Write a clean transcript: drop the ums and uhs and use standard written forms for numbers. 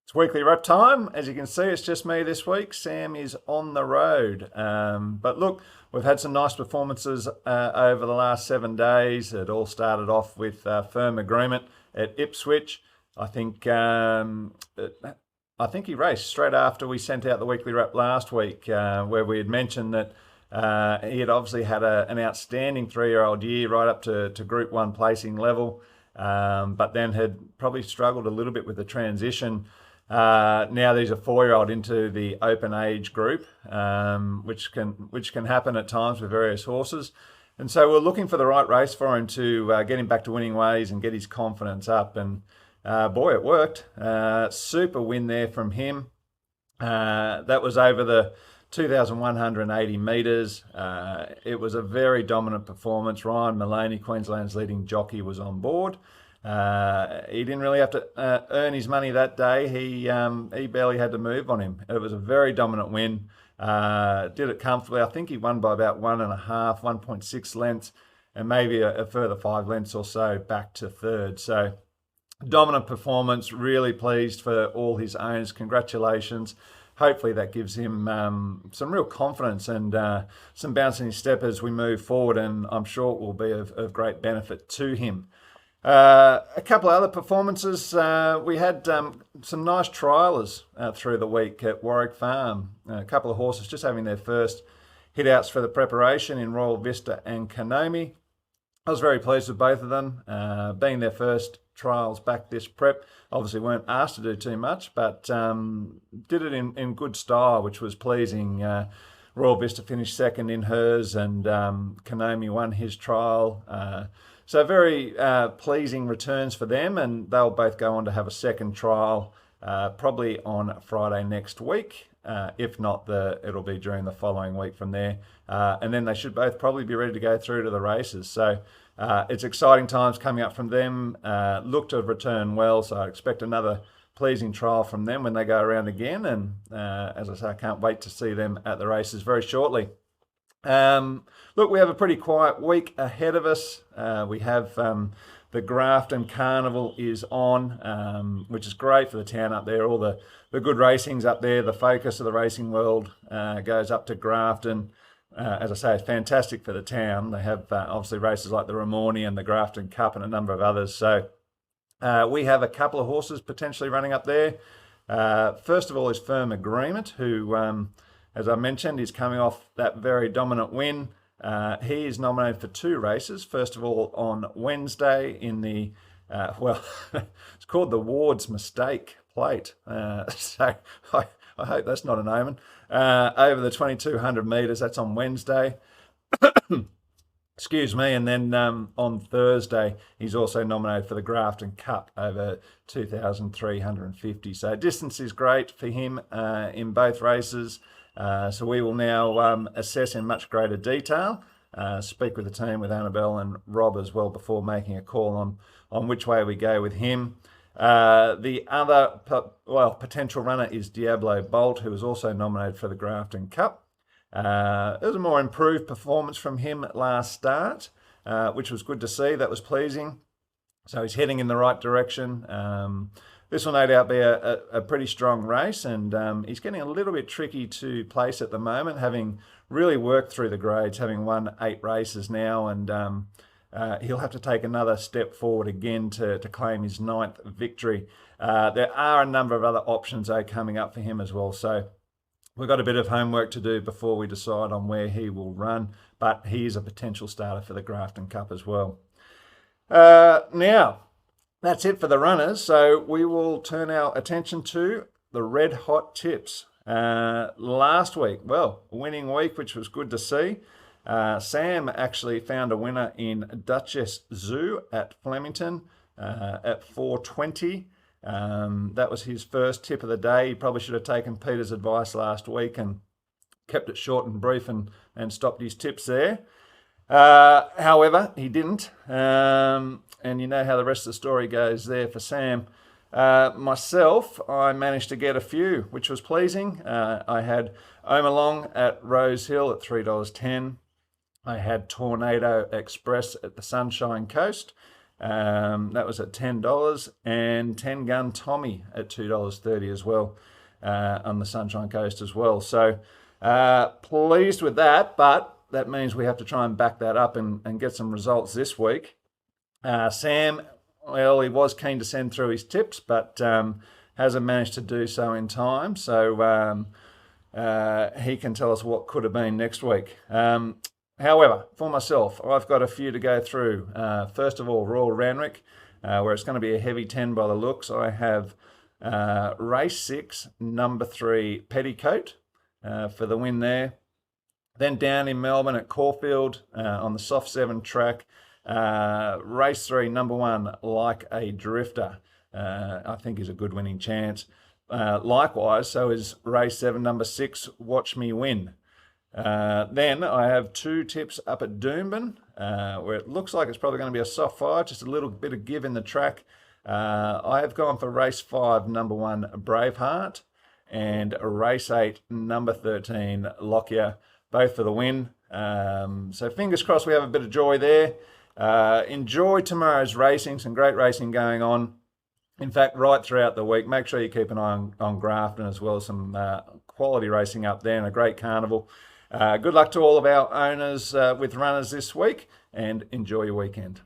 It's weekly rep time. As you can see, it's just me this week. Sam is on the road. But look, we've had some nice performances over the last 7 days. It all started off with firm agreement at Ipswich. I think he raced straight after we sent out the weekly rep last week, where we had mentioned that he had obviously had an outstanding 3-year-old year right up to Group 1 placing level, but then had probably struggled a little bit with the transition. Now there's a 4-year-old into the open age group, which can happen at times with various horses. And so we're looking for the right race for him to get him back to winning ways and get his confidence up. And boy, it worked. Super win there from him. That was over the 2,180 metres. It was a very dominant performance. Ryan Mullaney, Queensland's leading jockey, was on board. He didn't really have to earn his money that day. He barely had to move on him. It was a very dominant win. Did it comfortably. I think he won by about 1.5, 1.6 lengths, and maybe a further 5 lengths or so back to third. So dominant performance. Really pleased for all his owners. Congratulations. Hopefully that gives him some real confidence and some bounce in his step as we move forward, and I'm sure it will be of great benefit to him. A couple of other performances. We had some nice trialers through the week at Warwick Farm. A couple of horses just having their first hit-outs for the preparation in Royal Vista and Konomi. I was very pleased with both of them. Being their first trials back this prep, obviously weren't asked to do too much, but did it in good style, which was pleasing. Royal Vista finished second in hers, and Konomi won his trial. So very pleasing returns for them, and they'll both go on to have a second trial probably on Friday next week. If not, it'll be during the following week from there. And then they should both probably be ready to go through to the races. So it's exciting times coming up from them. Look to have returned well, so I expect another pleasing trial from them when they go around again. And as I say, I can't wait to see them at the races very shortly. Look, we have a pretty quiet week ahead of us. We have the Grafton Carnival is on, which is great for the town up there. All the good racing's up there. The focus of the racing world goes up to Grafton. As I say, it's fantastic for the town. They have obviously races like the Ramornie and the Grafton Cup and a number of others. So we have a couple of horses potentially running up there. First of all is Firm Agreement, who, as I mentioned, is coming off that very dominant win. He is nominated for 2 races. First of all, on Wednesday in the, it's called the Ward's Mistake Plate. So I hope that's not an omen. Over the 2,200 metres, that's on Wednesday. Excuse me. And then on Thursday, he's also nominated for the Grafton Cup over 2,350. So distance is great for him in both races. So we will now assess in much greater detail, speak with the team, with Annabelle and Rob as well, before making a call on which way we go with him. The other potential runner is Diablo Bolt, who was also nominated for the Grafton Cup. It was a more improved performance from him at last start, which was good to see. That was pleasing. So he's heading in the right direction. This will no doubt be a pretty strong race, and he's getting a little bit tricky to place at the moment, having really worked through the grades, having won 8 races now, and he'll have to take another step forward again to claim his 9th victory. There are a number of other options though coming up for him as well, so we've got a bit of homework to do before we decide on where he will run, but he is a potential starter for the Grafton Cup as well. Now, that's it for the runners, so we will turn our attention to the red hot tips. Last week, winning week, which was good to see. Sam actually found a winner in Duchess Zoo at Flemington at 4:20. That was his first tip of the day. He probably should have taken Peter's advice last week and kept it short and brief and stopped his tips there. However, he didn't. And you know how the rest of the story goes there for Sam. Myself, I managed to get a few, which was pleasing. I had Omalong at Rose Hill at $3.10. I had Tornado Express at the Sunshine Coast That was at $10, and 10 Gun Tommy at $2.30 as well on the Sunshine Coast as well. So pleased with that, but that means we have to try and back that up and get some results this week. Sam, well, he was keen to send through his tips, but hasn't managed to do so in time. So he can tell us what could have been next week. However, for myself, I've got a few to go through. First of all, Royal Randwick, where it's going to be a heavy 10 by the looks. I have race 6, number 3, Petticoat, for the win there. Then down in Melbourne at Caulfield on the soft 7 track, race 3, number 1, Like a Drifter. I think is a good winning chance. Likewise, so is race 7, number 6, Watch Me Win. Then I have 2 tips up at Doomben, where it looks like it's probably going to be a soft 5, just a little bit of give in the track. I have gone for race 5, number 1, Braveheart, and race 8, number 13, Lockyer, both for the win. So fingers crossed we have a bit of joy there. Enjoy tomorrow's racing, some great racing going on. In fact, right throughout the week, make sure you keep an eye on Grafton as well. Some quality racing up there and a great carnival. Good luck to all of our owners with runners this week, and enjoy your weekend.